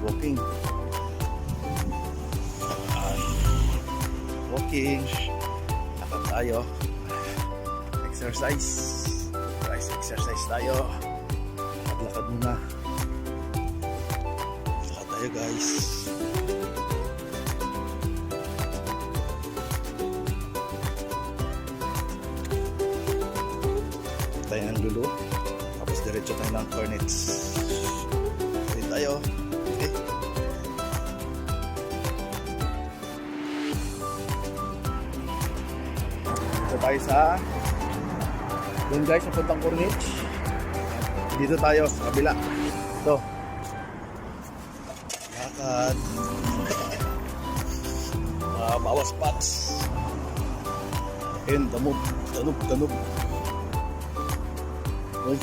walking. Walking. Lakad tayo. Exercise. Guys, exercise tayo. Lakad muna. Lakad tayo guys. Tayo ng lulo. Tapos diretso tayo ng Cornets. Dito tayo. Okay. Dito tayo sa doon guys, napuntang Cornets. Dito tayo sa kabila. Ito. Lakad. Bawas pats. Ayun, danog. Danog. Uy.